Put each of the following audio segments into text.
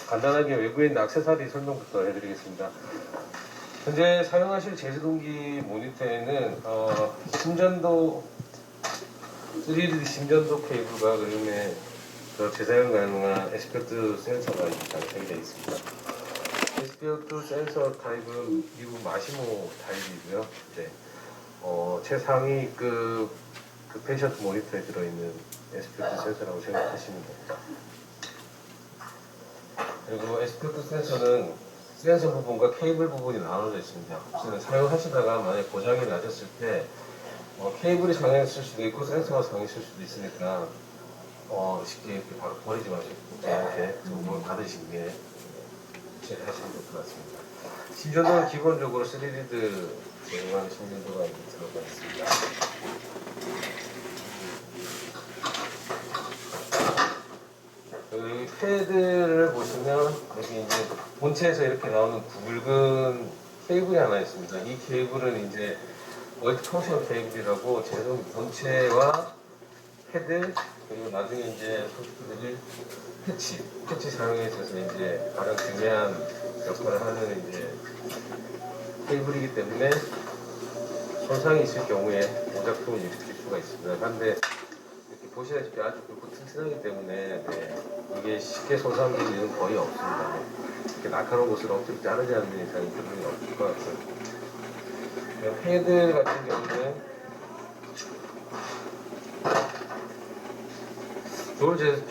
간단하게 외부에 있는 액세서리 설명부터 해드리겠습니다. 현재 사용하실 제동기 모니터에는 심전도 3D 심전도 케이블과 그다음에 재사용 가능한 SPF 센서가 장착이 되어 있습니다. SPF 센서 타입은 미국 마시모 타입이고요. 이제 최상위급 그 페이션트 모니터에 들어있는 SPF 센서라고 생각하시면 됩니다. 그리고 SPF 센서는 센서 부분과 케이블 부분이 나눠져 있습니다. 혹시 사용하시다가 만약 고장이 나셨을 때 케이블이 상했을 수도 있고 센서가 상했을 수도 있으니까 쉽게 이렇게 바로 버리지 마시고 이렇게 정보를 받으신 게 제일 하시면 될 것 같습니다. 심전도는 기본적으로 3리드 제공하는 심전도가 들어가 있습니다. 여기 패드를 보시면 여기 이제 본체에서 이렇게 나오는 굵은 케이블이 하나 있습니다. 이 케이블은 이제 멀티 펑션 케이블이라고 제동 본체와 패드 그리고 나중에 이제 소프트들이 패치 사용에 있어서 이제 가장 중요한 역할을 하는 이제 케이블이기 때문에 손상이 있을 경우에 오작동을 일으킬 수가 있습니다. 그런데 이렇게 보시다시피 아주 굵고 튼튼하기 때문에 이게 쉽게 손상될 일은 거의 없습니다. 이렇게 날카로운 곳을 억지로 자르지 않는 이상 그런 일은 없을 것 같아요. 패드 같은 경우는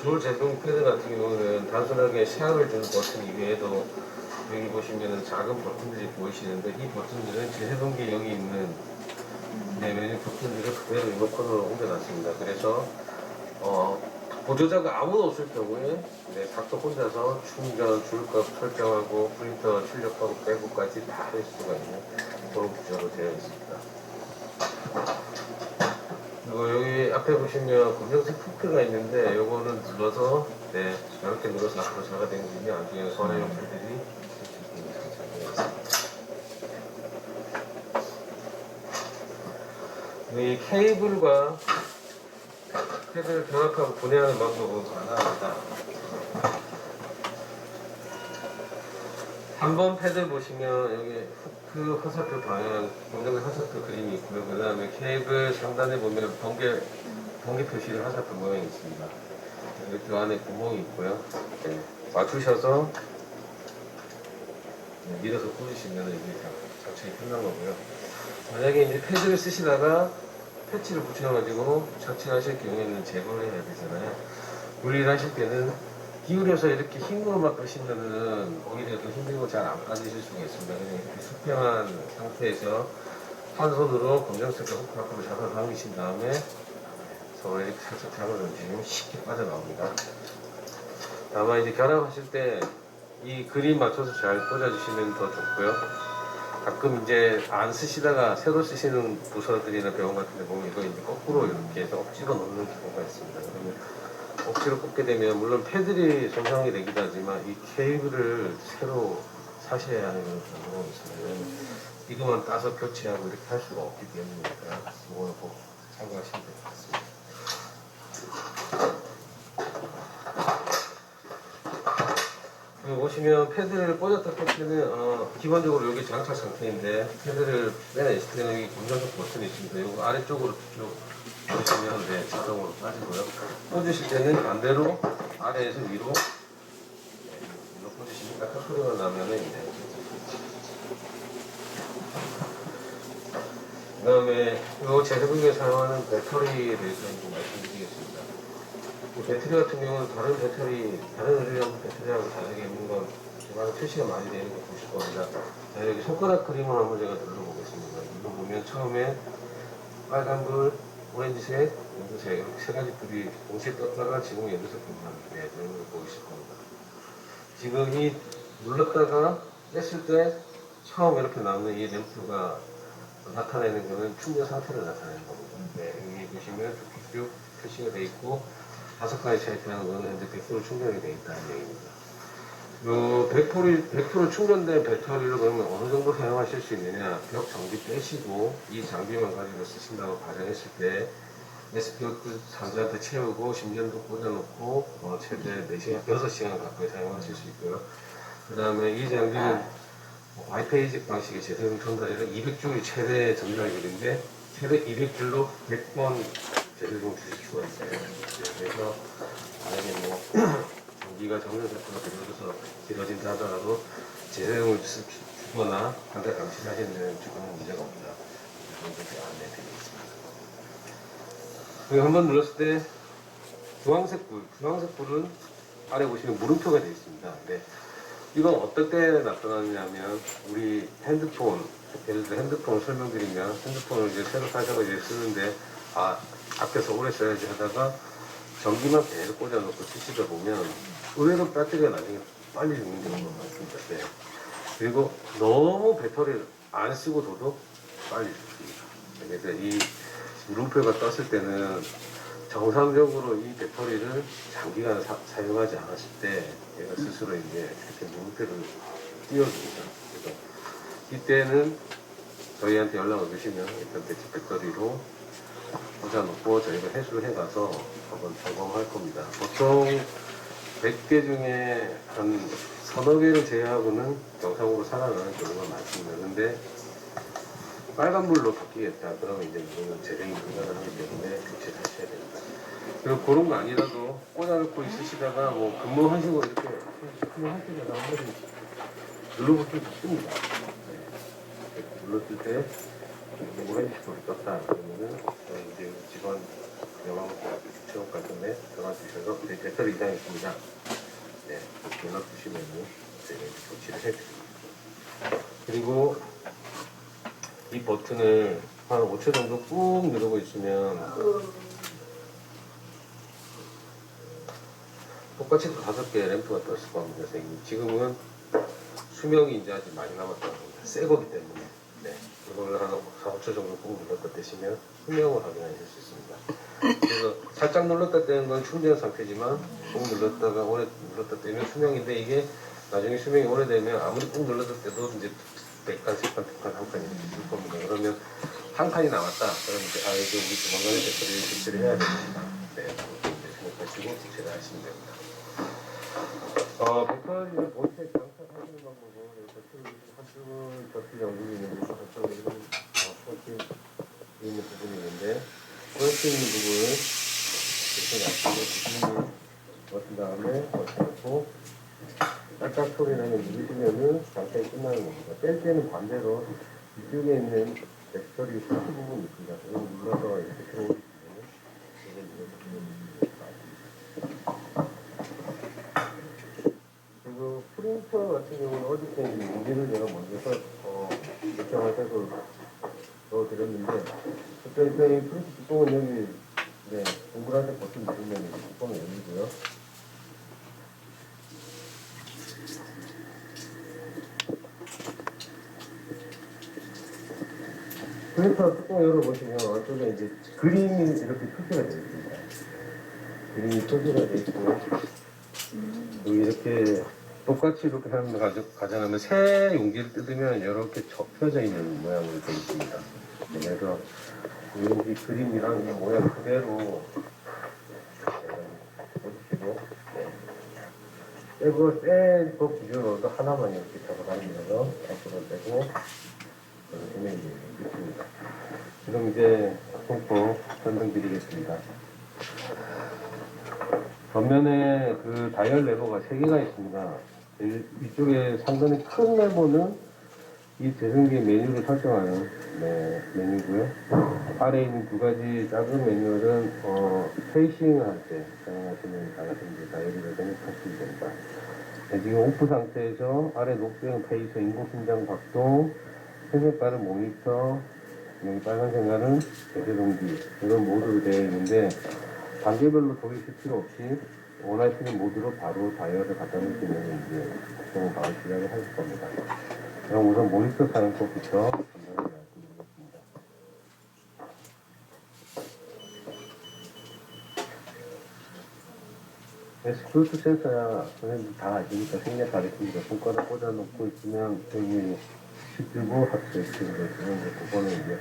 조울 제동 패드 같은 경우는 단순하게 샤워를 주는 버튼 이외에도 여기 보시면은 작은 버튼들이 보이시는데 이 버튼들은 제동기 여기 있는 메뉴 버튼들을 그대로 리모 코너로 옮겨놨습니다. 그래서 보조자가 아무도 없을 경우에 각자 혼자서 충전, 줄값 설정하고 프린터 출력하고 빼고까지 다 할 수가 있는 그런 구조로 되어 있습니다. 그리고 여기 앞에 보시면 검정색 후크가 있는데 요거는 눌러서 이렇게 눌러서 앞으로 잡아당기면 나중에 손해용 패드들이 이 케이블과 패드를 결합하고 분해하는 방법은 가능합니다. 한번 패드를 보시면 여기 후크 화살표 방향, 검정색 화살표 그림이 있고요. 그 다음에 케이블 상단에 보면 번개 표시를 화살표 모양이 있습니다. 여기 그 안에 구멍이 있고요. 맞추셔서 밀어서 꽂으시면 이게 장착이 끝난 거고요. 만약에 이제 패드를 쓰시다가 패치를 붙여가지고 장착하실 경우에는 제거를 해야 되잖아요. 분리를 하실 때는 기울여서 이렇게 힘으로만 끄시면은 오히려 더 힘들고 잘 안 빠지실 수가 있습니다. 그냥 이렇게 수평한 상태에서 한 손으로 검정색 후크 앞으로 잡아 당기신 다음에 서로 이렇게 살짝 잡아 던지면 쉽게 빠져나옵니다. 다만 이제 결합하실 때 이 그림 맞춰서 잘 꽂아주시면 더 좋고요. 가끔 이제 안 쓰시다가 새로 쓰시는 부서들이나 병원 같은 데 보면 이거 이제 거꾸로 이렇게 해서 억지로 넣는 경우가 있습니다. 그러면 억지로 꽂게 되면 물론 패들이 손상이 되기도 하지만 이 케이블을 새로 사셔야 하는 경우가 있습니다. 이거만 따서 교체하고 이렇게 할 수가 없기 때문이니까 이거는 꼭 참고하시면 될 것 같습니다. 여기 보시면 패드를 꽂았다 뺄 때는 기본적으로 여기 장착 상태인데 패드를 빼내실 때는 여기 검정색 버튼이 있습니다. 이거 아래쪽으로 쭉 보시면 자동으로 빠지고요. 꽂으실 때는 반대로 아래에서 위로 꽂으시면 딱 소리가 나면은 그 다음에 이 제세동기에 사용하는 배터리에 대해서 좀 말씀드리겠습니다. 배터리 같은 경우는 다른 의료용 배터리하고 다르게 있는 건 많은 표시가 많이 되는 거 보실 겁니다. 자, 여기 손가락 그림을 한번 제가 눌러보겠습니다. 이거 보면 처음에 빨간불, 오렌지색, 연두색 이렇게 세 가지 불이 동시에 떴다가 지금 연두색 불만 되는 걸 보이실 겁니다. 지금 이 눌렀다가 뺐을 때 처음 이렇게 나오는 이 램프가 나타내는 것은 충전 상태를 나타내는 겁니다. 여기 보시면 쭉 표시가 되어 있고 5가지 차이트라는 것은 현재 100% 충전이 되어 있다는 얘기입니다. 100% 충전된 배터리를 그러면 어느 정도 사용하실 수 있느냐? 벽 장비 빼시고 이 장비만 가지고 쓰신다고 가정했을 때 SPO도 상자한테 채우고 심전도 꽂아놓고 최대 4시간, 6시간 가까이 사용하실 수 있고요. 그 다음에 이 장비는 와이페이직 방식의 재사용 전달이라 200줄이 최대 전달률인데 최대 200줄로 100번 재사용 주실 수가 있어요. 그래서 만약에 뭐 전기가 정전세포가 들어져서 길어진다 하더라도 재사용을 주거나 상태 감시하시는 데는 전혀 문제가 없다. 이렇게 안내드리고 있습니다. 한번 눌렀을 때 주황색 불은 아래 보시면 물음표가 되어 있습니다. 근데 이건 어떨 때 나타나냐면 우리 핸드폰, 예를 들어 핸드폰을 설명드리면 핸드폰을 이제 새로 사셔서 이제 쓰는데 아껴서 오래 써야지 하다가 전기만 계속 꽂아놓고 쓰시다 보면 의외로 배터리가 나중에 빨리 죽는 경우가 많습니다. 네. 그리고 너무 배터리를 안 쓰고 둬도 빨리 죽습니다. 그래서 이 물음표가 떴을 때는 정상적으로 이 배터리를 장기간 사용하지 않았을 때 얘가 스스로 이제 이렇게 물음표를 띄워줍니다. 그래서 이때는 저희한테 연락을 주시면 일단 배터리로 꽂아놓고 저희가 회수를 해가서 한번 점검할 겁니다. 보통 100개 중에 한 서너 개를 제외하고는 정상으로 살아나는 경우가 많습니다. 근데 빨간불로 바뀌겠다. 그러면 이제 이거는 재생이 불가능하기 때문에 교체를 하셔야 됩니다. 그리고 그런 거 아니라도 꽂아놓고 있으시다가 뭐 근무하시고 이렇게 근무하시다가 한 번씩 눌러보시면 좋습니다. 네. 눌렀을 때 오렌지불이 떴다. 그러면은 이제 직원 영화부터 체험 관점에 전화 주셔서 우리 배터리 이상 있습니다. 네, 연락 주시면은 저희가 교체를 해드립니다. 그리고 이 버튼을 한 5초 정도 꾹 누르고 있으면 똑같이 5개의 램프가 떴을 겁니다, 선생님. 지금은 수명이 이제 아직 많이 남았다고 합니다. 새 거기 때문에. 네. 이걸 한 4, 5초 정도 꾹 눌렀다 떼시면 수명을 확인하실 수 있습니다. 그래서 살짝 눌렀다 떼는 건 충전 상태지만 꾹 눌렀다가 오래 눌렀다 떼면 수명인데 이게 나중에 수명이 오래되면 아무리 꾹 눌렀다 떼도 이제 100칸, 3칸, 2칸, 1칸 이렇게 줄 겁니다. 그러면 한 칸이 남았다. 그러면 이제 이제 우리 조만간에 배터리를 교체를 해야 됩니다. 네. 이렇게 생각하시고 교체를 하시면 됩니다. 배터리를 본체 장착하시는 방법은 배터리 한쪽은 접히 연구이 있는데 한쪽은 이런 폴팅 있는 부분이 있는데 폴팅 있는 부분을 이렇게 놔두고 버튼 다음에 버튼놓고 짝짝 소리 나면 누르시면은 장착이 끝나는 겁니다. 뺄 때는 반대로 이쪽에 있는 배터리 스위치 부분이 있습니다. 그걸 눌러서 이렇게 들어오시면 이걸 눌러서 들어오시면 그리고 프린터 같은 경우는 어저께 문제를 제가 먼저 결정하셔서 넣어드렸는데 그때 프린터 뚜껑은 여기 동그랗게 버튼 누르면 뚜껑이 열리고요. 프린터 뚜껑 열어보시면 안쪽에 이제 그림이 이렇게 표시가 되어 있습니다. 그림이 표시가 되어 있고 여기 이렇게 똑같이 이렇게 가져가면 새 용기를 뜯으면 이렇게 접혀져 있는 모양으로 되어 있습니다. 그래서 여기 그림이랑 이 모양 그대로 보시고 떼고 떼고 기준으로도 하나만 이렇게 잡아다니면서 앞으로 떼고 그러면 이제 있습니다. 지금 이제 작동법 설명드리겠습니다. 전면에 그 다이얼 레버가 3개가 있습니다. 이쪽에 상당히 큰 레버는 이 제승기 메뉴를 설정하는 메뉴고요. 아래에 있는 2가지 작은 메뉴는 페이싱을 할 때 사용하시는 다이얼을 생각하시면 됩니다. 지금 오프 상태에서 아래 녹색 페이서 인공심장 작동, 회색깔은 모니터, 여기 빨간색깔은 제세동기 이런 모드로 되어 있는데 단계별로 돌리실 필요 없이 원하시는 모드로 바로 다이얼을 갖다 놓으시면 이제 작동을 바로 시작을 하실 겁니다. 그럼 우선 모니터 사용법부터 간단히 말씀드리겠습니다. 스크루트 센서야 선생님 다 아시니까 생략 가르칩니다. 손가락 꽂아놓고 있으면 여기 시트고 합체 시트고 있으면 그거는 이제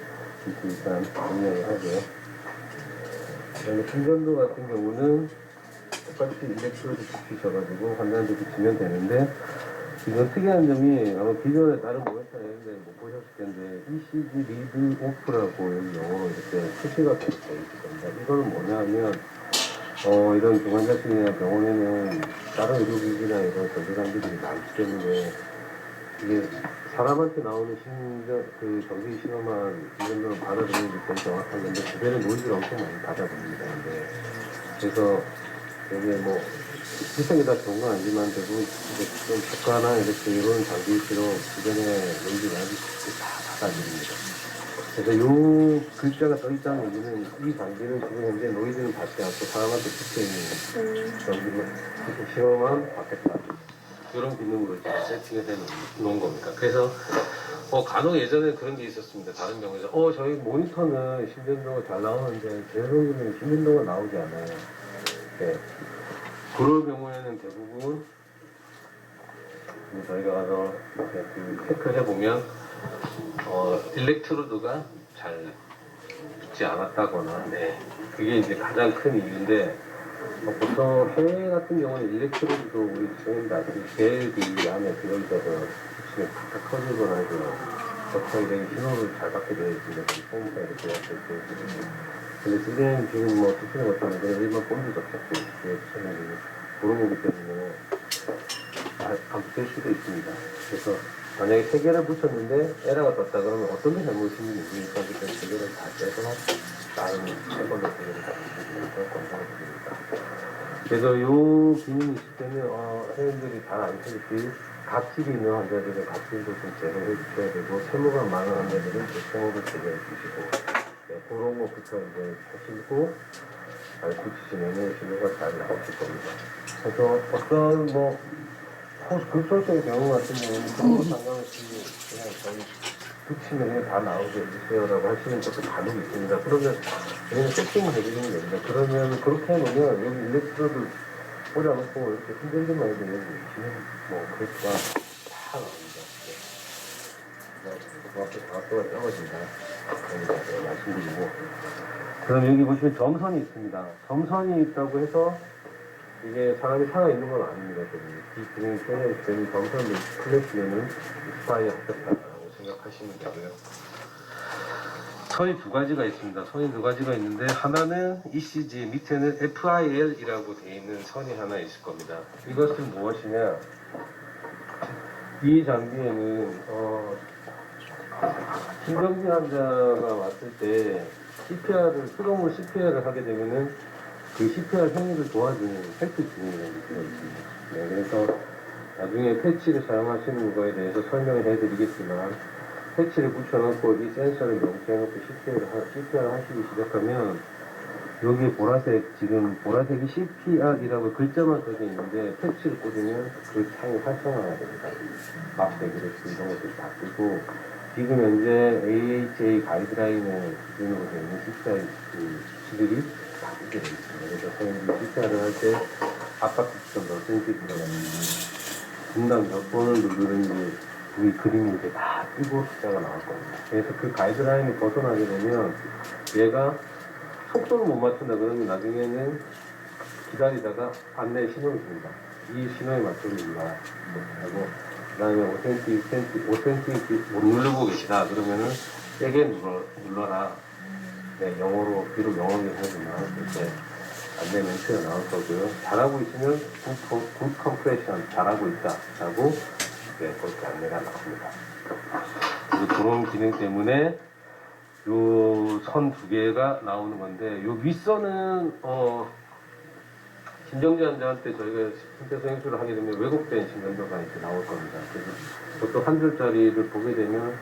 일단 정리를 하고요. 그다음에 심전도 같은 경우는 똑같이 일렉트로드 붙이셔가지고 환자한테 붙이면 되는데, 이건 특이한 점이 아마 기존에 다른 모니터나 이런 데못 보셨을 텐데 ECG 리드 오프라고 여기 영어로 이렇게 표시가 되어 있을 겁니다. 이거는 뭐냐 하면 이런 중환자실이나 병원에는 다른 의료기기나 이런 전자장비들이 많기 때문에 이게 사람한테 나오는 그 정기 신호만 이 정도로 받아들이는 게 제일 정확한 건데, 주변에 노이즈를 엄청 많이 받아들입니다. 근데 그래서 여기에 뭐 비싼 게 다 좋은 건 아니지만 대부분 이제 좀 저가나 이렇게 이런 장비일수록 주변에 노이즈가 다 받아들입니다. 그래서 요 글자가 떠 있다는 얘기는 이 장비는 지금 현재 노이즈는 받지 않고 사람한테 붙여있는 전기만 신호만 받겠다. 이런 기능으로 이제 세팅을 해놓은 겁니다. 그래서 간혹 예전에 그런 게 있었습니다. 다른 병원에서 저희 모니터는 심전도가 잘 나오는데 제 성기는 심전도가 나오지 않아요. 네. 그럴 경우에는 대부분 저희가 가서 그 체크를 해보면 일렉트로드가 잘 붙지 않았다거나, 네, 그게 이제 가장 큰 이유인데, 보통 해외 같은 경우는 일렉트로드도 우리 지금 아시는 벨이 안에 들어있어서 붙이면 팍팍 터지거나 해서 적당히 신호를 잘 받게 되어 있습니다. 폼이가 이렇게 되어 있거든요. 근데 지금 뭐 붙이는 것 때문에 일반 폼도 접착도 이렇게 붙여놓은 그런 거기 때문에 안 붙일 수도 있습니다. 그래서 만약에 3개를 붙였는데 에러가 떴다 그러면 어떤 게 잘못인지 모르니까 그때 3개를 다 떼서 다른 새 걸로 3개를 다 붙이는 걸 권장드립니다. 그래서 이 기능이 있을 때는 회원들이 잘 아시듯이 각질이 있는 환자들은 각질도 좀 제거해 주셔야 되고, 세모가 많은 환자들은 세모를 제거해 주시고, 네, 그런 것부터 이제 하시고 잘 붙이시면 진료가 잘 나오실 겁니다. 그래서 어떤 급소적인 경우 같은 경우는 그런 상관 없이 그냥 저희 붙이면 그냥 다 나오게 해주세요라고 하시는 것도 간혹 있습니다. 그러면 그냥 세팅을 해주시면 됩니다. 그러면 그렇게 해놓으면 여기 일렉트로드 꽂아놓고 이렇게 흔들기만 해도 여기 뭐 그래프가 다 나옵니다. 정확도가 떨어진다. 그런 말씀드리고. 그럼 여기 보시면 점선이 있습니다. 점선이 있다고 해서 이게 사람이 살아있는 건 아닙니다. 이 기능이 켜져 있으면 점선이 풀렸으면은 스파이 하셨다고 생각하시면 되고요. 선이 두 가지가 있습니다. 선이 두 가지가 있는데, 하나는 ECG, 밑에는 FIL이라고 되어 있는 선이 하나 있을 겁니다. 이것은 무엇이냐? 이 장비에는 심정지 환자가 왔을 때 수동으로 CPR을 하게 되면은 그 CPR 행위를 도와주는 헬프 기능이라는 게 있습니다. 네, 그래서 나중에 패치를 사용하시는 거에 대해서 설명을 해드리겠지만, 패치를 붙여놓고 이 센서를 명시해놓고 CPR 하시기 시작하면, 여기 지금 보라색이 CPR이라고 글자만 써져 있는데, 패치를 꽂으면 그 창이 활성화가 됩니다. 막대기를 이런 것들이 다 뜨고, 지금 현재 AHA 가이드라인의 기준으로 되어 있는 CPR 수치들이 다 뜨게 되어 있습니다. 그래서 선생님이 CPR을 할 때 아까부터 몇 센치 들어갔는지, 분당 몇 번을 누르는지, 이 그림이 이제 다 뜨고 숫자가 나올 겁니다. 그래서 그 가이드라인을 벗어나게 되면 얘가 속도를 못 맞춘다 그러면 나중에는 기다리다가 안내 신호를 줍니다. 이 신호에 맞춰서 눌러라. 하고, 그 다음에 5cm 못 누르고 계시다 그러면은 세게 눌러라. 네, 영어로, 비록 영어긴 하지만 이렇게 안내 멘트가 나올 거고요. 잘하고 있으면 굿 컴프레션 잘하고 있다 라고, 네, 그렇게 안내가 나옵니다. 그래서 그런 기능 때문에 요 선 두 개가 나오는 건데, 요 윗선은 심정지 환자한테 저희가 심폐소생술을 하게 되면 왜곡된 심전도가 이렇게 나올 겁니다. 그래서 보통 한 줄짜리를 보게 되면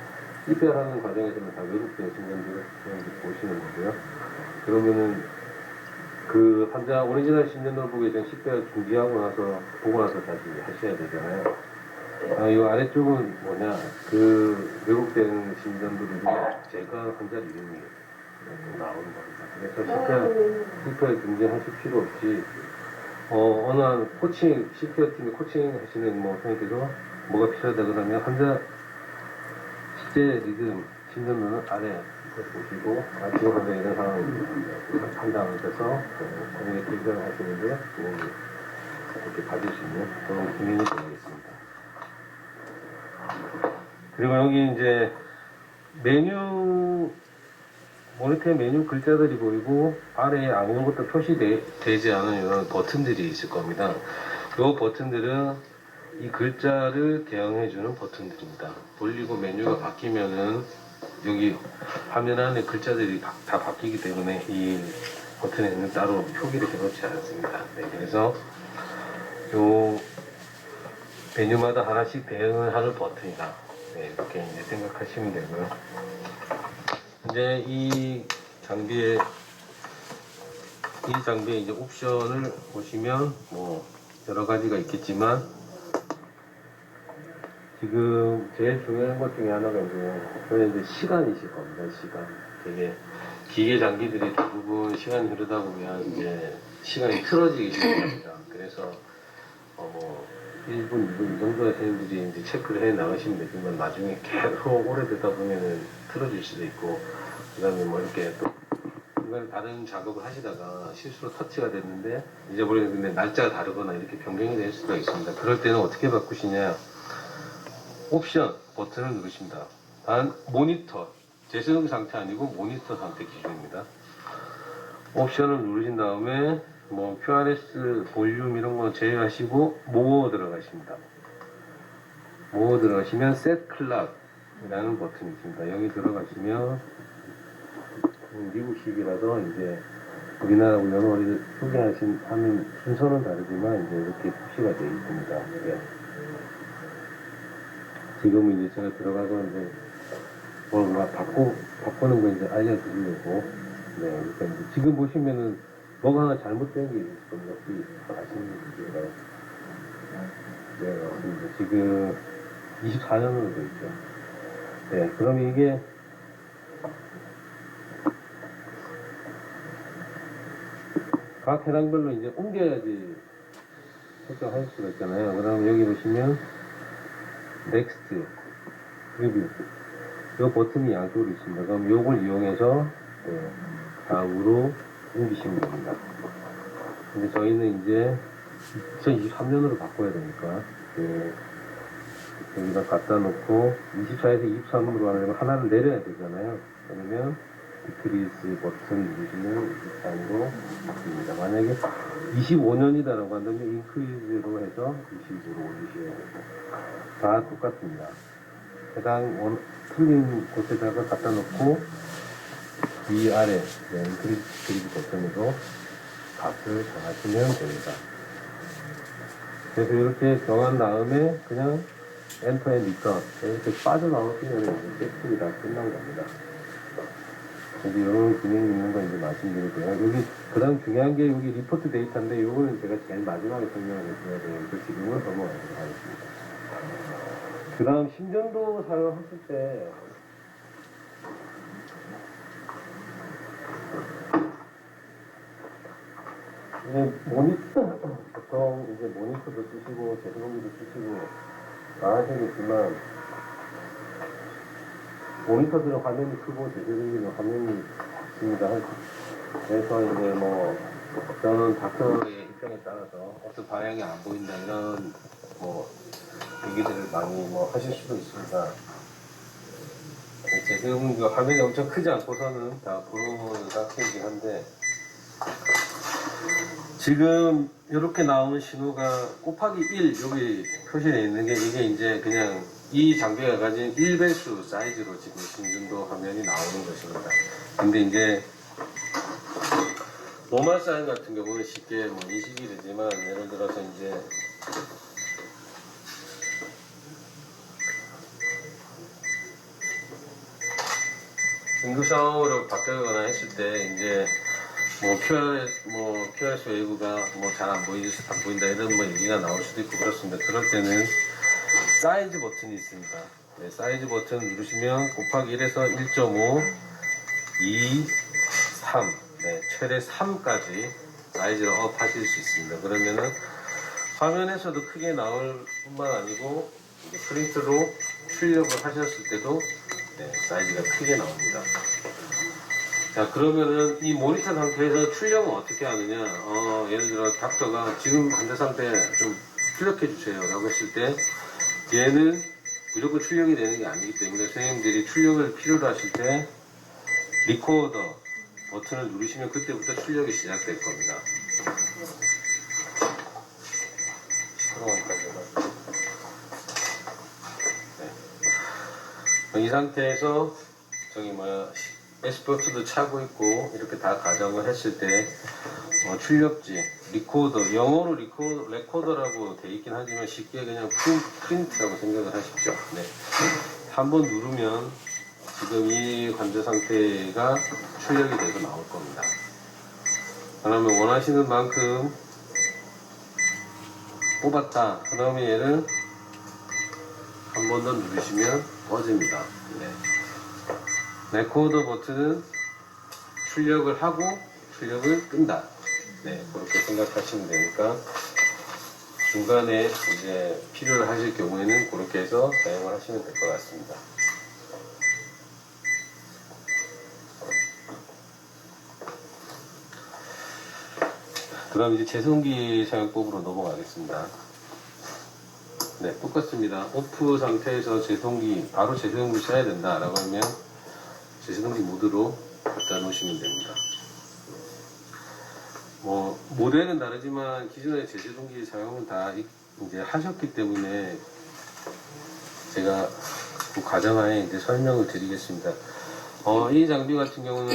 CPR하는 과정에서는 다 왜곡된 심전도를 보시는 거고요. 그러면은 그 환자 오리지널 심전도를 보게 되면 CPR 보고 나서 다시 하셔야 되잖아요. 이 아래쪽은 뭐냐, 그 왜곡된 심전도를 제가 환자 이름이 나오는 겁니다. 그래서 CPR 중지하실 필요 없이, 어느 한 CPR 팀이 코칭 하시는 선생님께서 뭐가 필요하다 그러면 환자 실제 리듬, 심전도는 아래, 보시고 지금 현재 이런 상황입니다. 판단하셔서 본인의 결정을 하시는데 도움이 이렇게 받을 수 있는 그런 기능이 되겠습니다. 그리고 여기 이제 메뉴 모니터에 메뉴 글자들이 보이고 아래에 아무것도 표시되지 않은 이런 버튼들이 있을 겁니다. 이 버튼들은 이 글자를 대응해주는 버튼들입니다. 돌리고 메뉴가 바뀌면은 여기 화면 안에 글자들이 다 바뀌기 때문에 이 버튼에는 따로 표기를 해놓지 않습니다. 네, 그래서 요 메뉴마다 하나씩 대응을 하는 버튼이다. 네, 이렇게 이제 생각하시면 되고요. 이제 이 장비에 이제 옵션을 보시면 뭐 여러 가지가 있겠지만 지금 제일 중요한 것 중에 하나가 이제 시간이실 겁니다. 시간. 되게 기계 장비들이 대부분 시간이 흐르다 보면 이제 시간이 틀어지기 시작합니다. 그래서 뭐 1분, 2분 이 정도의 사람들이 이제 체크를 해 나가시면 되지만 나중에 계속 오래되다 보면은 틀어질 수도 있고 그 다음에 뭐 이렇게 또 중간에 다른 작업을 하시다가 실수로 터치가 됐는데 잊어버렸는데 날짜가 다르거나 이렇게 변경이 될 수가 있습니다. 그럴 때는 어떻게 바꾸시냐? 옵션 버튼을 누르십니다. 단 모니터 재사용 상태 아니고 모니터 상태 기준입니다. 옵션을 누르신 다음에 뭐 QRS 볼륨 이런 거 제외하시고 모어 들어가십니다. 모어 들어가시면 Set Clock 이라는 버튼이 있습니다. 여기 들어가시면 미국식이라서 이제 우리나라하고 영어를 표기하는 순서는 다르지만 이제 이렇게 표시가 되어 있습니다. 네. 지금은 이제 제가 들어가서 이제 뭔가 바꾸는 거 이제 알려드리려고 네, 그러니까 이제 지금 보시면은 뭐가 하나 잘못된 게 있을 겁니다. 혹시 아시는 분들가요? 네, 맞습니다. 지금 24년으로 되어 있죠. 네, 그러면 이게 각 해당별로 이제 옮겨야지 설정할 수가 있잖아요. 그다음 여기 보시면 넥스트, 리뷰 이 버튼이 양쪽으로 있습니다. 그럼 이걸 이용해서 다음으로 옮기시면 됩니다. 근데 저희는 이제 2023년으로 바꿔야 되니까 여기다 갖다 놓고 24에서 23으로 하려면 하나를 내려야 되잖아요. 그러면 디크리스 버튼 누르시면 23으로 바뀝니다. 만약에 25년이다라고 한다면 인크리즈로 해서 25로 올리셔야 되고 다 똑같습니다. 해당 틀린 곳에다가 갖다 놓고 위아래 인크리즈 버튼으로 값을 정하시면 됩니다. 그래서 이렇게 정한 다음에 그냥 엔터 앤 리턴 이렇게 빠져나오시면 이제 세팅이 다 끝난 겁니다. 여기 이런 기능이 있는 거 이제 말씀드리고요. 여기 그다음 중요한 게 여기 리포트 데이터인데 이거는 제가 제일 마지막에 설명을 해드려야 되니까 지금은 넘어가도록 하겠습니다. 그 다음 심전도 사용하실 때 이제 모니터 보통 이제 모니터도 쓰시고 제동기도 쓰시고 다 하시겠지만 모니터들은 화면이 크고 제동기는 화면이 작습니다. 그래서 이제 뭐 저는 닥터의 입장에 따라서 어떤 방향이 안 보인다 이런 뭐 얘기들을 많이 뭐 하실 수도 있습니다. 제동기가 화면이 엄청 크지 않고서는 다 보는 상태이긴 한데 지금 이렇게 나오는 신호가 곱하기 1 여기 표시되어 있는 게 이게 이제 그냥 이 장비가 가진 1배수 사이즈로 지금 심전도 화면이 나오는 것입니다. 근데 이제 노멀 사인 같은 경우는 쉽게 뭐 인식이 되지만 예를 들어서 이제 긴급상황으로 바뀌거나 했을 때 이제 QRS 웨이브가 뭐 잘 안 보인다 이런 뭐 얘기가 나올 수도 있고 그렇습니다. 그럴 때는 사이즈 버튼이 있습니다. 네, 사이즈 버튼 누르시면 곱하기 1에서 1.5, 2, 3, 네, 최대 3까지 사이즈를 업 하실 수 있습니다. 그러면은 화면에서도 크게 나올 뿐만 아니고 프린트로 출력을 하셨을 때도 네, 사이즈가 크게 나옵니다. 자, 그러면은 이 모니터 상태에서 출력은 어떻게 하느냐? 예를 들어 닥터가 지금 환자 상태 좀 출력해 주세요 라고 했을 때 얘는 무조건 출력이 되는 게 아니기 때문에 선생님들이 출력을 필요로 하실 때 리코더 버튼을 누르시면 그때부터 출력이 시작될 겁니다. 네. 이 상태에서 저기 에스포트도 차고 있고 이렇게 다 가정을 했을 때 출력지, 리코더, 영어로 레코더라고 돼 있긴 하지만 쉽게 그냥 프린트라고 생각을 하십시오. 네. 한번 누르면 지금 이 환자 상태가 출력이 돼서 나올 겁니다. 그러면 원하시는 만큼 뽑았다. 그러면 얘를 한 번 더 누르시면 꺼집니다. 네. 레코더 버튼은 출력을 하고 출력을 끈다. 네, 그렇게 생각하시면 되니까 중간에 이제 필요를 하실 경우에는 그렇게 해서 사용을 하시면 될 것 같습니다. 그럼 이제 제송기 사용법으로 넘어가겠습니다. 네, 똑같습니다. 오프 상태에서 바로 제송기 써야 된다라고 하면 제송기 모드로 갖다 놓으시면 됩니다. 모델은 다르지만 기존의 제세동기 사용은 다 이제 하셨기 때문에 제가 그 과정하에 이제 설명을 드리겠습니다. 이 장비 같은 경우는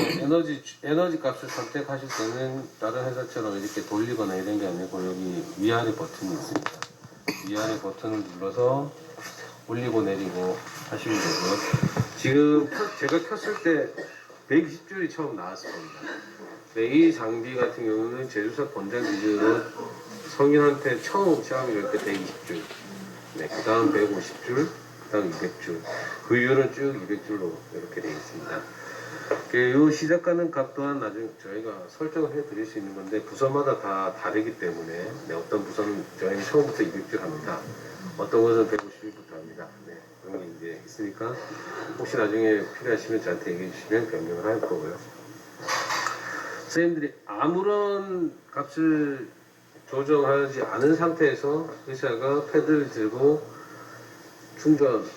에너지 값을 선택하실 때는 다른 회사처럼 이렇게 돌리거나 이런 게 아니고 여기 위아래 버튼이 있습니다. 위아래 버튼을 눌러서 올리고 내리고 하시면 되고요. 지금 제가 켰을 때 120줄이 처음 나왔을 겁니다. 네, 이 장비 같은 경우는 제조사 권장 기준으로 성인한테 처음 시험일 때 120줄, 네, 그 다음 150줄, 그 다음 200줄, 그 이후는 쭉 200줄로 이렇게 되어 있습니다. 이 시작하는 값 또한 나중에 저희가 설정을 해 드릴 수 있는 건데 부서마다 다 다르기 때문에 네, 어떤 부서는 저희는 처음부터 200줄 합니다. 어떤 것은 150줄부터 합니다. 네, 그런 게 이제 있으니까 혹시 나중에 필요하시면 저한테 얘기해 주시면 변경을 할 거고요. 선생님들이 아무런 값을 조정하지 않은 상태에서 의사가 패드를 들고 충전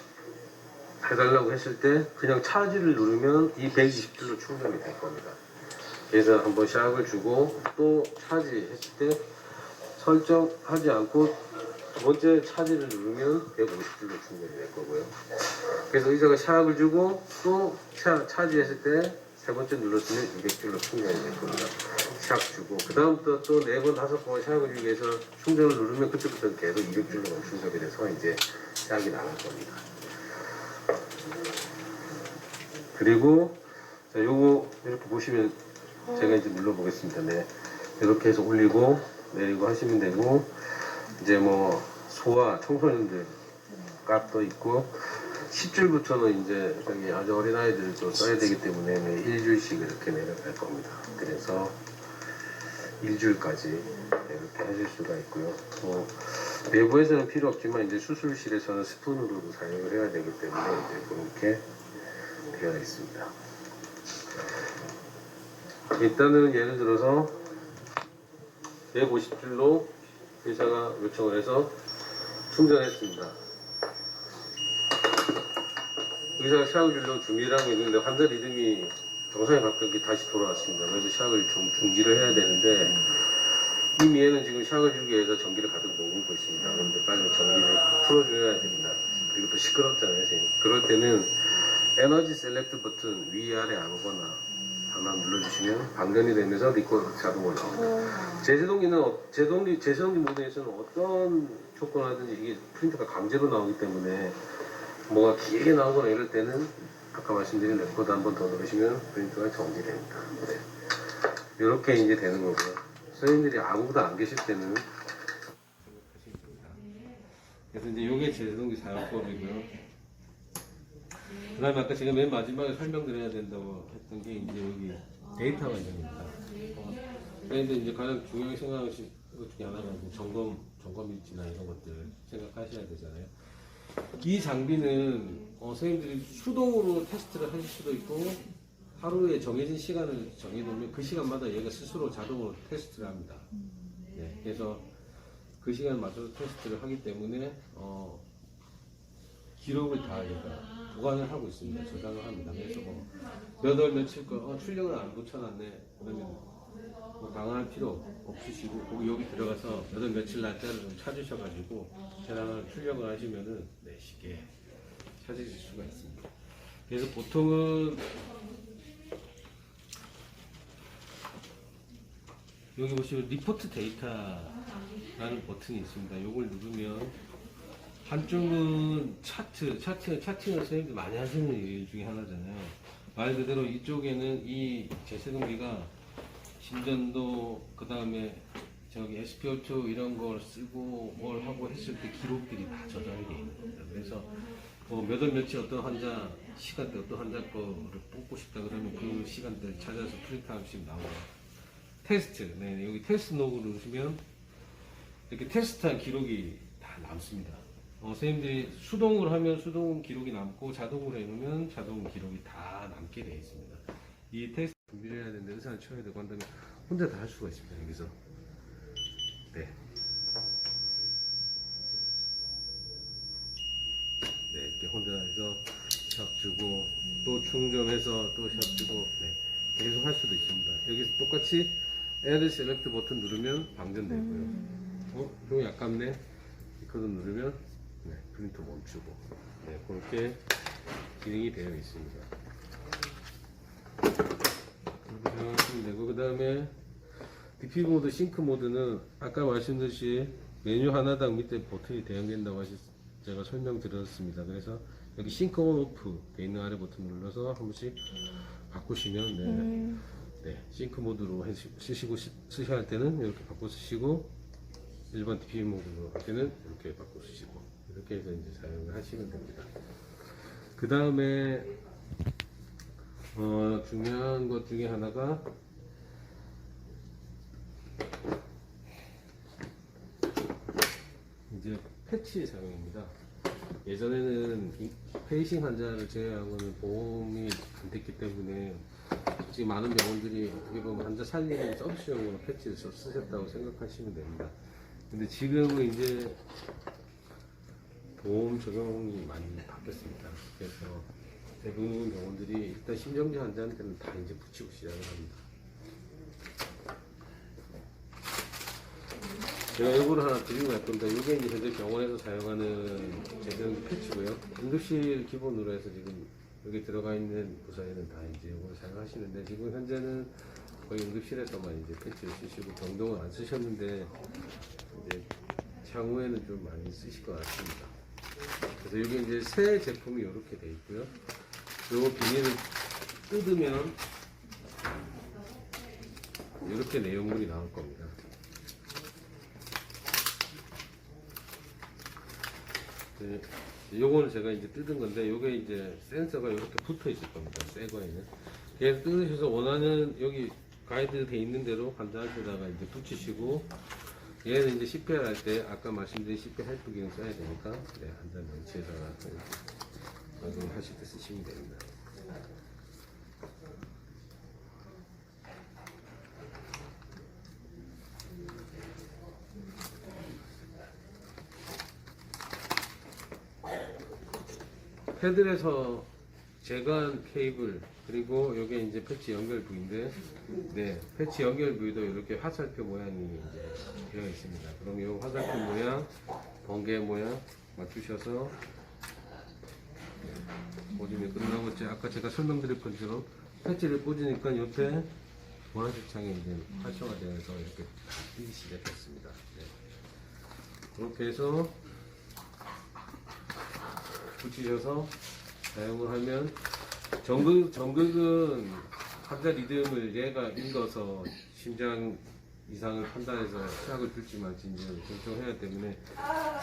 해달라고 했을 때 그냥 차지를 누르면 이 120줄로 충전이 될 겁니다. 그래서 한번 샥을 주고 또 차지했을 때 설정하지 않고 두 번째 차지를 누르면 150줄로 충전이 될 거고요. 그래서 의사가 샥을 주고 또 차지했을 때 세 번째 눌렀으면 200줄로 충전이 될 겁니다. 샥 주고 그 다음부터 또 4번, 5번 샥을 주기 위해서 충전을 누르면 그때부터 계속 200줄로 충전이 돼서 이제 샥이 나갈 겁니다. 그리고 자, 요거 이렇게 보시면 제가 이제 눌러보겠습니다. 네, 이렇게 해서 올리고 내리고 하시면 되고 이제 소아 청소년들 값도 있고 10줄부터는 이제 저기 아주 어린 아이들도 써야 되기 때문에 1줄씩 이렇게 내려갈 겁니다. 그래서 1줄까지 이렇게 하실 수가 있고요. 내부에서는 필요 없지만 이제 수술실에서는 스푼으로도 사용을 해야 되기 때문에 이제 그렇게 되어 있습니다. 일단은 예를 들어서 150줄로 의사가 요청을 해서 충전했습니다. 의사가 샥을 주려고 준비를 하고 있는데 환자 리듬이 정상에 가깝게 다시 돌아왔습니다. 그래서 샥을 중지를 해야 되는데 이미 얘는 지금 샥을 주기 위해서 전기를 가득 머금고 있습니다. 그런데 빨리 전기를 풀어줘야 됩니다. 그리고 또 시끄럽잖아요, 선생님. 그럴 때는 에너지 셀렉트 버튼 위아래 아무거나 하나 눌러주시면 방전이 되면서 리코더 자동으로 나옵니다. 제세동기 모드에서는 어떤 조건하든지 이게 프린터가 강제로 나오기 때문에 뭐가 길게 나오거나 이럴 때는 아까 말씀드린 레코드 한 번 더 누르시면 프린터가 정지됩니다. 네. 이렇게 이제 되는 거고요. 선생님들이 아무도 안 계실 때는 그래서 이제 이게 제세동기 사용법이고요. 그 다음에 아까 제가 맨 마지막에 설명드려야 된다고 했던 게 이제 여기 데이터 관련입니다. 그런데 이제 가장 중요하게 생각하실 것 중에 하나가 점검 일지나 이런 것들 생각하셔야 되잖아요. 이 장비는 선생님들이 수동으로 테스트를 하실 수도 있고 하루에 정해진 시간을 정해놓으면 그 시간마다 얘가 스스로 자동으로 테스트를 합니다. 네, 그래서 그 시간에 맞춰서 테스트를 하기 때문에 기록을 다 얘가 보관을 하고 있습니다. 저장을 합니다. 그래서 몇 월 며칠 거 출력을 안 붙여놨네 그러면 뭐 당황할 필요 없으시고 여기 들어가서 몇 월 며칠 날짜를 좀 찾으셔가지고 계량을 출력을 하시면은 네, 쉽게 찾으실 수가 있습니다. 그래서 보통은 여기 보시면 리포트 데이터라는 버튼이 있습니다. 이걸 누르면 한쪽은 차팅을 선생님들 많이 하시는 일 중에 하나잖아요. 말 그대로 이쪽에는 이 재세동기가 진전도 그 다음에 저기 SPO2 이런 걸 쓰고 뭘 하고 했을 때 기록들이 다 저장이 되어 있는 겁니다. 그래서 몇 월 며칠 어떤 환자 시간대 어떤 환자 거를 뽑고 싶다 그러면 그 시간대를 찾아서 프린트 한 번씩 나오고 테스트, 네, 여기 테스트 로그를 누르시면 이렇게 테스트한 기록이 다 남습니다. 선생님들이 수동으로 하면 수동 기록이 남고 자동으로 해놓으면 자동 기록이 다 남게 되어 있습니다. 이 테스트 준비를 해야 되는데 의사를 쳐야 되고 한다면 혼자 다 할 수가 있습니다. 여기서 네. 네, 이렇게 혼자 해서 샵 주고 또 충전해서 또 샵 주고 네, 계속 할 수도 있습니다. 여기서 똑같이 Add Select 버튼 누르면 방전되고요. 좀 아깝네. 이거는 누르면 네, 프린터 멈추고 네, 그렇게 기능이 되어 있습니다. 그렇게 생각하시면 되고 그 다음에 DP 모드, 싱크 모드는 아까 말씀드렸듯이 메뉴 하나당 밑에 버튼이 대응된다고 제가 설명드렸습니다. 그래서 여기 싱크 온 오프 돼 있는 아래 버튼 눌러서 한 번씩 바꾸시면 네, 싱크 모드로 쓰셔야 할 때는 이렇게 바꿔 쓰시고 일반 DP 모드로 할 때는 이렇게 바꿔 쓰시고 이렇게 해서 이제 사용을 하시면 됩니다. 그 다음에 중요한 것 중에 하나가 이제 패치 사용입니다. 예전에는 페이싱 환자를 제외하고는 보험이 안 됐기 때문에 지금 많은 병원들이 어떻게 보면 환자 살리는 서비스용으로 패치를 쓰셨다고 생각하시면 됩니다. 근데 지금은 이제 보험 적용이 많이 바뀌었습니다. 그래서 대부분 병원들이 일단 심정지 환자한테는 다 이제 붙이고 시작을 합니다. 제가 이거를 하나 드리고 갈 건데, 이게 이제 현재 병원에서 사용하는 재생기 패치고요. 응급실 기본으로 해서 지금 여기 들어가 있는 부서에는 다 이제 이걸 사용하시는데, 지금 현재는 거의 응급실에서만 이제 패치를 쓰시고 병동은 안 쓰셨는데, 이제 향후에는 좀 많이 쓰실 것 같습니다. 그래서 이게 이제 새 제품이 이렇게 돼 있고요. 요 비닐을 뜯으면 이렇게 내용물이 나올 겁니다. 네, 요거는 제가 이제 뜯은 건데, 요게 이제 센서가 이렇게 붙어 있을 겁니다. 새 거에는. 그래서 뜯으셔서 원하는 여기 가이드 돼 있는 대로 환자한테다가 이제 붙이시고, 얘는 이제 CPR 할 때 아까 말씀드린 CPR 헬프 기능 써야 되니까, 네, 환자 명치에다가 하실 때 쓰시면 됩니다. 패들에서 제거한 케이블, 그리고 요게 이제 패치 연결 부위인데, 네, 패치 연결 부위도 이렇게 화살표 모양이 이제 되어 있습니다. 그럼 요 화살표 모양, 번개 모양 맞추셔서 꽂으면 끝나고, 아까 제가 설명드린 것처럼 패치를 꽂으니까 옆에 보라색 창이 이제 활성화되어서 이렇게 뜨기 시작했습니다. 네. 그렇게 해서 붙이셔서 사용을 하면, 정극은 환자 리듬을 얘가 읽어서 심장 이상을 판단해서 시약을 줄지 말지 이제 결정해야 때문에,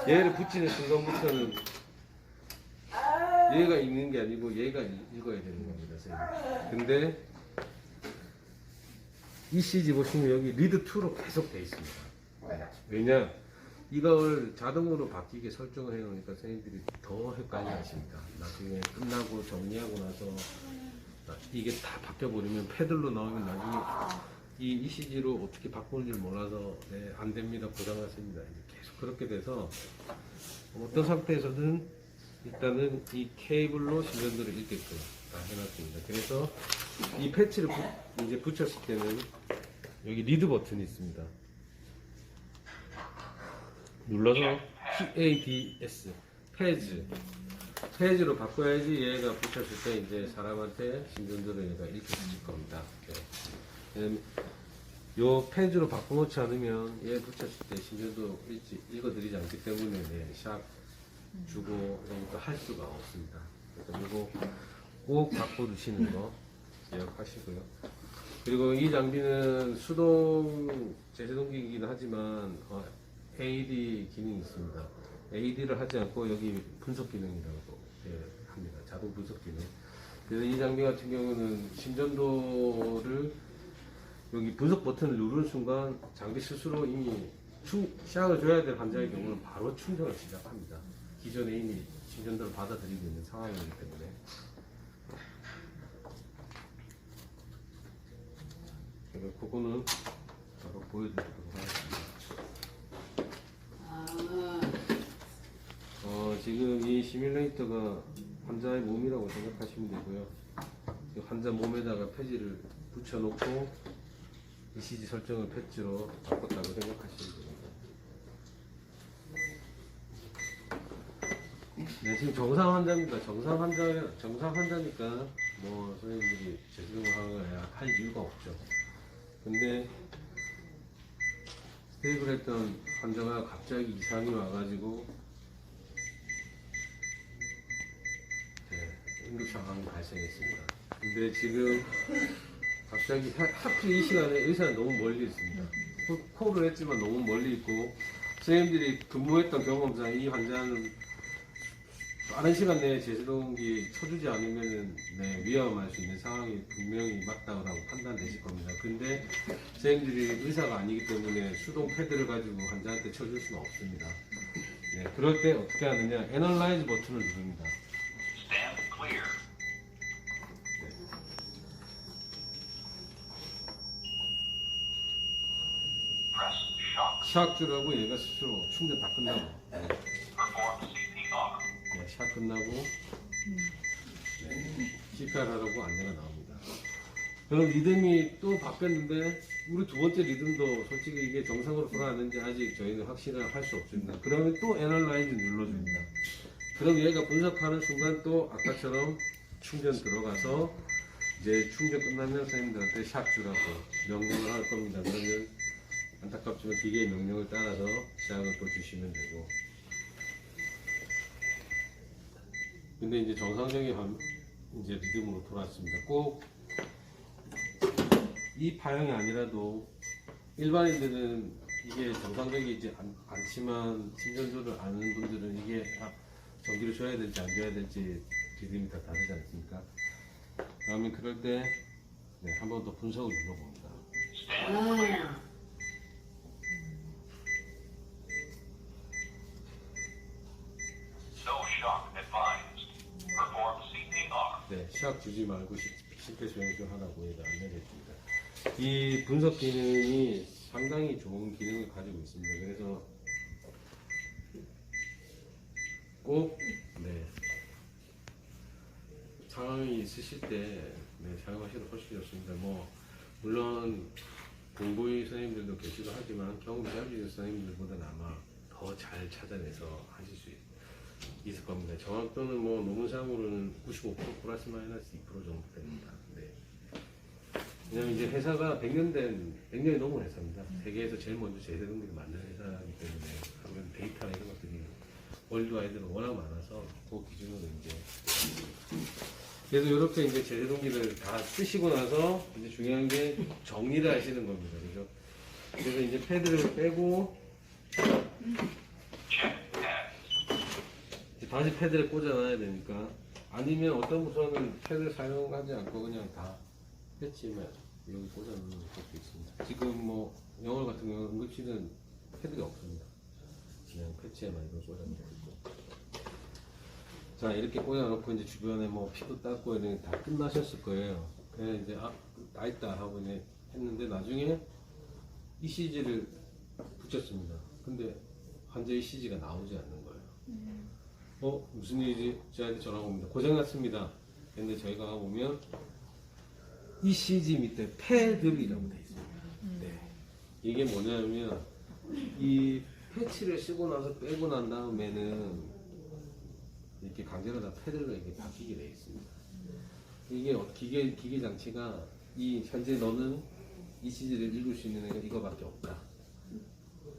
얘를 붙이는 순간부터는 얘가 읽는 게 아니고 얘가 읽어야 되는 겁니다, 선생님. 근데 ECG 보시면 여기 리드 2로 계속 돼 있습니다. 왜냐? 이걸 자동으로 바뀌게 설정을 해놓으니까 선생님들이 더 헷갈려 하십니다. 나중에 끝나고 정리하고 나서 이게 다 바뀌어버리면 패들로 나오면 나중에 이 ECG로 어떻게 바꾸는지 몰라서 네, 안 됩니다. 고장났습니다. 이제 계속 그렇게 돼서 어떤 상태에서는 일단은 이 케이블로 신전도를 읽게끔 다 해놨습니다. 그래서 이 패치를 이제 붙였을 때는 여기 리드 버튼이 있습니다. 눌러서 PADS 페이지로 바꿔야지 얘가 붙였을 때 이제 사람한테 신전도를 얘가 읽게 해줄 겁니다. 네. 요 페이지로 바꿔놓지 않으면 얘 붙였을 때 신전도 읽어드리지 않기 때문에 네, 샥 주고 이런 것도 할 수가 없습니다. 그래서 이거 꼭 바꿔두시는 거 기억하시고요. 그리고 이 장비는 수동 제세동기이긴 하지만 AD 기능이 있습니다. AD를 하지 않고 여기 분석 기능이라고 합니다. 자동 분석 기능. 그래서 이 장비 같은 경우는 심전도를 여기 분석 버튼을 누르는 순간 장비 스스로 이미 시작을 줘야 될 환자의 경우는 바로 충전을 시작합니다. 기존에 이미 심전도를 받아들이고 있는 상황이기 때문에. 그래서 그거는 바로 보여드리도록 하겠습니다. 지금 이 시뮬레이터가 환자의 몸이라고 생각하시면 되고요. 환자 몸에다가 패지를 붙여놓고 ECG 설정을 패치로 바꿨다고 생각하시면 됩니다. 네, 지금 정상 환자입니다. 정상 환자니까 뭐 선생님들이 재수동을 할 이유가 없죠. 근데 스테이블 했던 환자가 갑자기 이상이 와가지고 응급 상황이 발생했습니다. 근데 지금 갑자기 하필 이 시간에 의사는 너무 멀리 있습니다. 콜을 했지만 너무 멀리 있고 선생님들이 근무했던 경험상 이 환자는 빠른 시간 내에 제세동기 쳐주지 않으면 위험할 수 있는 상황이 분명히 맞다고 판단되실 겁니다. 근데 선생님들이 의사가 아니기 때문에 수동 패드를 가지고 환자한테 쳐줄 수는 없습니다. 네, 그럴 때 어떻게 하느냐, 애널라이즈 버튼을 누릅니다. 샥 주라고 얘가 스스로 충전 다 끝나고 네, 샥 끝나고 CPR 하라고 안내가 나옵니다. 그럼 리듬이 또 바뀌었는데 우리 두 번째 리듬도 솔직히 이게 정상으로 돌아왔는지 아직 저희는 확실을 할 수 없습니다. 그러면 또 애널라이즈 눌러줍니다. 그럼 얘가 분석하는 순간 또 아까처럼 충전 들어가서 이제 충전 끝나면 선생님들한테 샥 주라고 명령을 할 겁니다. 그러면 안타깝지만 기계의 명령을 따라서 시작을 또 주시면 되고. 근데 이제 정상적인 이제 리듬으로 돌아왔습니다. 꼭 이 파형이 아니라도 일반인들은 이게 정상적이지 않지만 심전도를 아는 분들은 이게 전기를 줘야 될지 안 줘야 될지 리듬이 다 다르지 않습니까? 다음에 그럴 때 한 번 더 분석을 눌러봅니다. 네, 샥 주지 말고 심폐소생술 하라고 얘가 안내를 했습니다. 이 분석 기능이 상당히 좋은 기능을 가지고 있습니다. 그래서 꼭 상황이 있으실 때 사용하시면 훨씬 좋습니다. 뭐 물론 공부의 선생님들도 계시고 하지만 경험이 짧으신 선생님들보다는 아마 더 잘 찾아내서 하실 수 있을 겁니다. 정확도는 뭐 논문상으로는 95% 플러스 마이너스 2% 정도 됩니다. 왜냐면 이제 회사가 100년이 넘은 회사입니다. 세계에서 제일 먼저 제세동기를 만든 회사이기 때문에 그런 데이터나 이런 것들이 월드와이드로 워낙 많아서 그 기준으로 이제 그래서 이렇게 이제 제세동기를 다 쓰시고 나서 이제 중요한 게 정리를 하시는 겁니다. 그죠? 그래서 이제 패드를 빼고 다시 패드를 꽂아놔야 되니까, 아니면 어떤 부서는 패드를 사용하지 않고 그냥 다 패치만 여기 꽂아놓는 것도 있습니다. 지금 뭐 영월 같은 경우는 응급실은 패드가 없습니다. 그냥 패치에만 이걸 꽂아놓고 있고. 자, 이렇게 꽂아놓고 이제 주변에 뭐 피도 닦고 이런 다 끝나셨을 거예요. 그냥 이제 다 있다 하고 이제 했는데 나중에 ECG를 붙였습니다. 근데 환자 ECG가 나오지 않는 거예요. 무슨 일이지? 저한테 전화가 옵니다. 고장났습니다. 근데 저희가 보면 ECG 밑에 패들이라고 되어 있습니다. 네. 이게 뭐냐면 이 패치를 쓰고 나서 빼고 난 다음에는 이렇게 강제로 다 패드가 이렇게 바뀌게 되어 있습니다. 이게 기계 장치가 이 현재 너는 ECG를 읽을 수 있는 애가 이거밖에 없다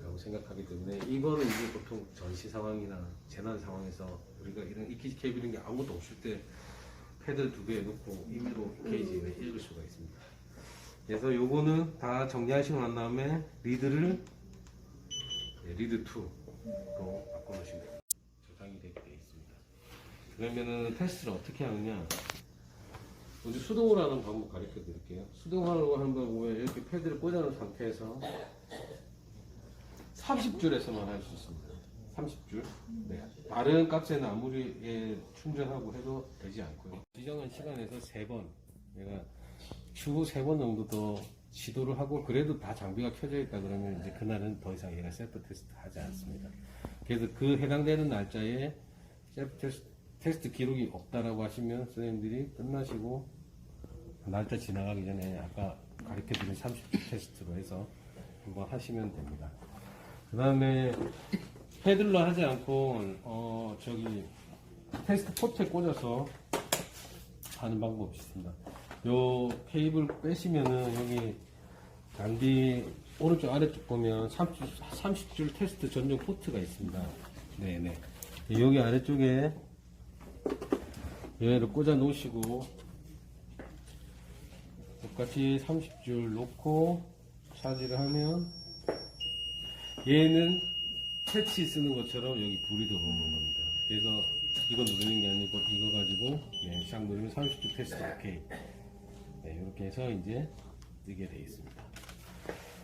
라고 생각하기 때문에 이거는 이제 보통 전시 상황이나 재난 상황에서 우리가 이런 EKG 케이블 이런 게 아무것도 없을 때 패드 2개 놓고 임의로 EKG를 읽을 수가 있습니다. 그래서 요거는 다 정리하시고 난 다음에 리드를 리드 2로 바꿔놓으시면 됩니다. 저장이 되게 되어 있습니다. 그러면은 테스트를 어떻게 하느냐, 먼저 수동으로 하는 방법 가르쳐 드릴게요. 수동으로 하는 방법은 이렇게 패드를 꽂아놓은 상태에서 30줄에서만 할 수 있습니다. 30줄. 네. 다른 값에는 아무리 충전하고 해도 되지 않고요. 지정한 시간에서 3번, 내가 주 3번 정도 더 시도를 하고 그래도 다 장비가 켜져 있다 그러면 이제 그날은 더 이상 얘가 셀프 테스트 하지 않습니다. 그래서 그 해당되는 날짜에 셀프 테스트 기록이 없다라고 하시면 선생님들이 끝나시고 날짜 지나가기 전에 아까 가르쳐드린 30줄 테스트로 해서 한번 하시면 됩니다. 그 다음에 패들로 하지 않고 테스트 포트에 꽂아서 하는 방법이 있습니다. 요 케이블 빼시면은 여기 장비 오른쪽 아래쪽 보면 30줄 테스트 전용 포트가 있습니다. 네네. 여기 아래쪽에 얘를 꽂아 놓으시고 똑같이 30줄 놓고 차지를 하면 얘는 패치 쓰는 것처럼 여기 불이 들어오는 겁니다. 그래서 이거 누르는 게 아니고 이거 가지고 샥 누르면 30줄 테스트 오케이. 네, 이렇게 해서 이제 뜨게 되어 있습니다.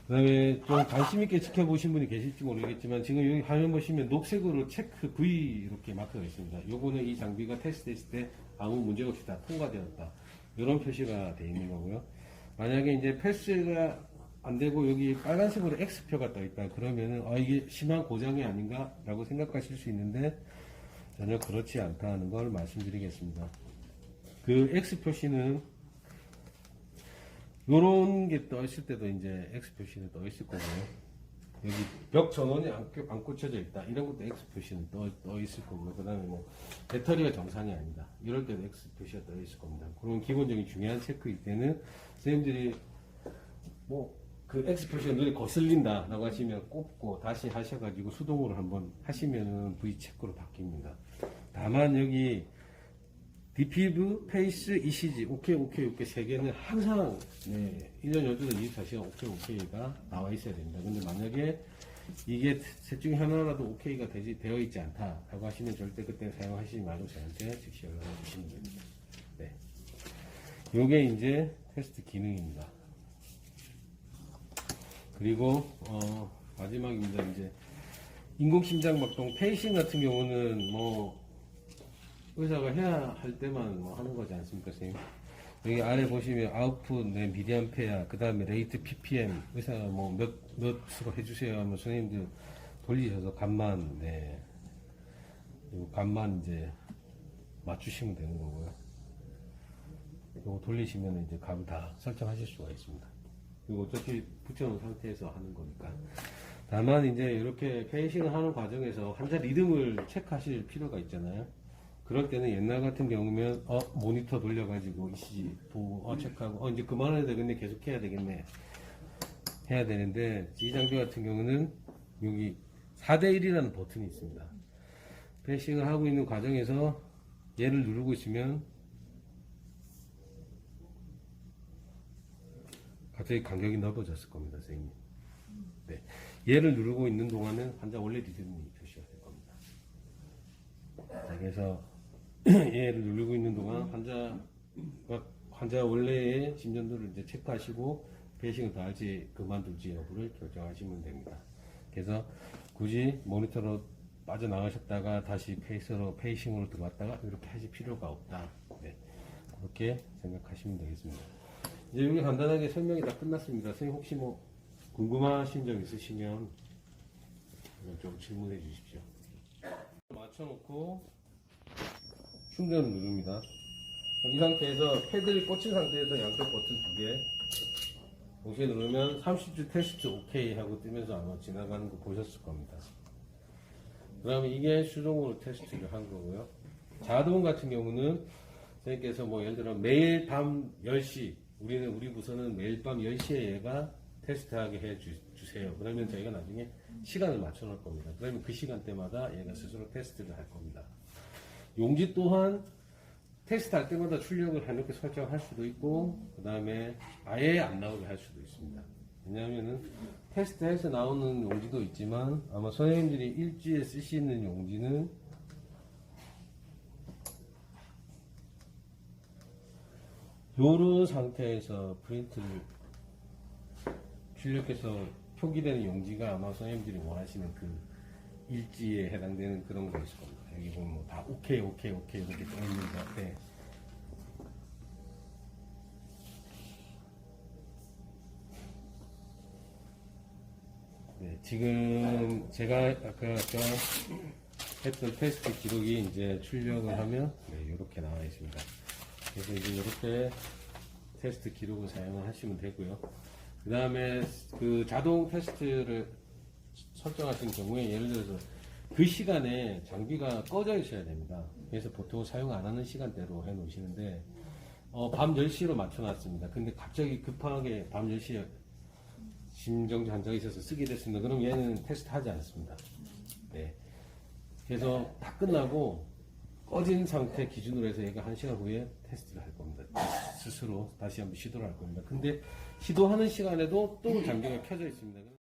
그 다음에 좀 관심있게 지켜보신 분이 계실지 모르겠지만 지금 여기 화면 보시면 녹색으로 체크 V 이렇게 마크가 있습니다. 요거는 이 장비가 테스트했을 때 아무 문제 없이 다 통과되었다, 이런 표시가 되어 있는 거고요. 만약에 이제 패스가 안 되고 여기 빨간색으로 X표가 떠 있다 그러면은 이게 심한 고장이 아닌가 라고 생각하실 수 있는데 전혀 그렇지 않다는 걸 말씀드리겠습니다. 그 X 표시는 요런 게 떠 있을 때도 이제 X 표시는 떠 있을 거고요. 여기 벽 전원이 안 꽂혀져 있다, 이런 것도 X 표시는 떠 있을 거고요. 그 다음에 뭐 배터리가 정상이 아니다, 이럴 때도 X 표시가 떠 있을 겁니다. 그런 기본적인 중요한 체크일 때는 선생님들이 뭐 그 X 표시가 눈에 거슬린다 라고 하시면 꼽고 다시 하셔가지고 수동으로 한번 하시면은 V 체크로 바뀝니다. 다만 여기 디피브, 페이스, ECG, 오케이 세 개는 항상 1년 12달 24시간 오케이가 나와 있어야 됩니다. 근데 만약에 이게 셋 중에 하나라도 오케이가 되어 있지 않다라고 하시면 절대 그때 사용하시지 말고 저한테 즉시 연락을 주시면 됩니다. 네. 요게 이제 테스트 기능입니다. 그리고 마지막입니다. 이제 인공심장박동 페이싱 같은 경우는 뭐 의사가 해야 할 때만 뭐 하는 거지 않습니까, 선생님? 여기 아래 보시면 아웃풋, 미리암페어, 그 다음에 레이트 ppm, 의사가 뭐 몇으로 해주세요 하면 선생님들 돌리셔서 값만, 이거 값만 이제 맞추시면 되는 거고요. 이거 돌리시면 이제 값을 다 설정하실 수가 있습니다. 이거 어차피 붙여놓은 상태에서 하는 거니까. 다만 이제 이렇게 페이싱을 하는 과정에서 환자 리듬을 체크하실 필요가 있잖아요. 그럴 때는 옛날 같은 경우면 모니터 돌려가지고 ECG 보고 체크하고 이제 그만해야 되겠네, 계속 해야 되겠네 해야 되는데, 이 장비 같은 경우는 여기 4:1이라는 버튼이 있습니다. 페이싱을 하고 있는 과정에서 얘를 누르고 있으면 갑자기 간격이 넓어졌을 겁니다, 선생님. 네. 얘를 누르고 있는 동안은 환자 원래 리듬이 표시가 될 겁니다. 자, 그래서 얘를 누르고 있는 동안 환자 원래의 심전도를 이제 체크하시고 페이싱을 더 할지 그만둘지 여부를 결정하시면 됩니다. 그래서 굳이 모니터로 빠져나가셨다가 다시 페이싱으로 들어왔다가 이렇게 하실 필요가 없다. 네. 그렇게 생각하시면 되겠습니다. 이제 여기 간단하게 설명이 다 끝났습니다. 선생님 혹시 뭐 궁금하신 점 있으시면 좀 질문해 주십시오. 맞춰놓고 충전을 누릅니다. 이 상태에서 패드를 꽂힌 상태에서 양쪽 버튼 2개 동시에 누르면 30주 테스트 OK 하고 뜨면서 아마 지나가는 거 보셨을 겁니다. 그 다음에 이게 수동으로 테스트를 한 거고요. 자동 같은 경우는 선생님께서 뭐 예를 들어 매일 밤 10시 우리 부서는 매일 밤 10시에 얘가 테스트하게 해 주세요. 그러면 저희가 나중에 시간을 맞춰 놓을 겁니다. 그러면 그 시간대마다 얘가 스스로 테스트를 할 겁니다. 용지 또한 테스트 할 때마다 출력을 해놓게 설정할 수도 있고, 그 다음에 아예 안 나오게 할 수도 있습니다. 왜냐하면은 테스트해서 나오는 용지도 있지만 아마 선생님들이 일주일에 쓰시는 용지는 요런 상태에서 프린트를 출력해서 표기되는 용지가 아마 선생님들이 원하시는 그 일지에 해당되는 그런 거 있을 겁니다. 여기 보면 뭐 다 오케이 이렇게 떠있는 것 같아. 네, 지금 제가 아까 했던 테스트 기록이 이제 출력을 하면 네, 이렇게 나와 있습니다. 그래서 이제 이렇게 테스트 기록을 사용을 하시면 되고요. 그 다음에 그 자동 테스트를 설정하신 경우에 예를 들어서 그 시간에 장비가 꺼져 있어야 됩니다. 그래서 보통 사용 안 하는 시간대로 해 놓으시는데 밤 10시로 맞춰 놨습니다. 근데 갑자기 급하게 밤 10시에 심정지 환자가 있어서 쓰게 됐습니다. 그럼 얘는 테스트 하지 않습니다. 네. 그래서 다 끝나고 꺼진 상태 기준으로 해서 얘가 1시간 후에 테스트를 할 겁니다. 스스로 다시 한번 시도를 할 겁니다. 근데 시도하는 시간에도 또 장비가 켜져 있습니다.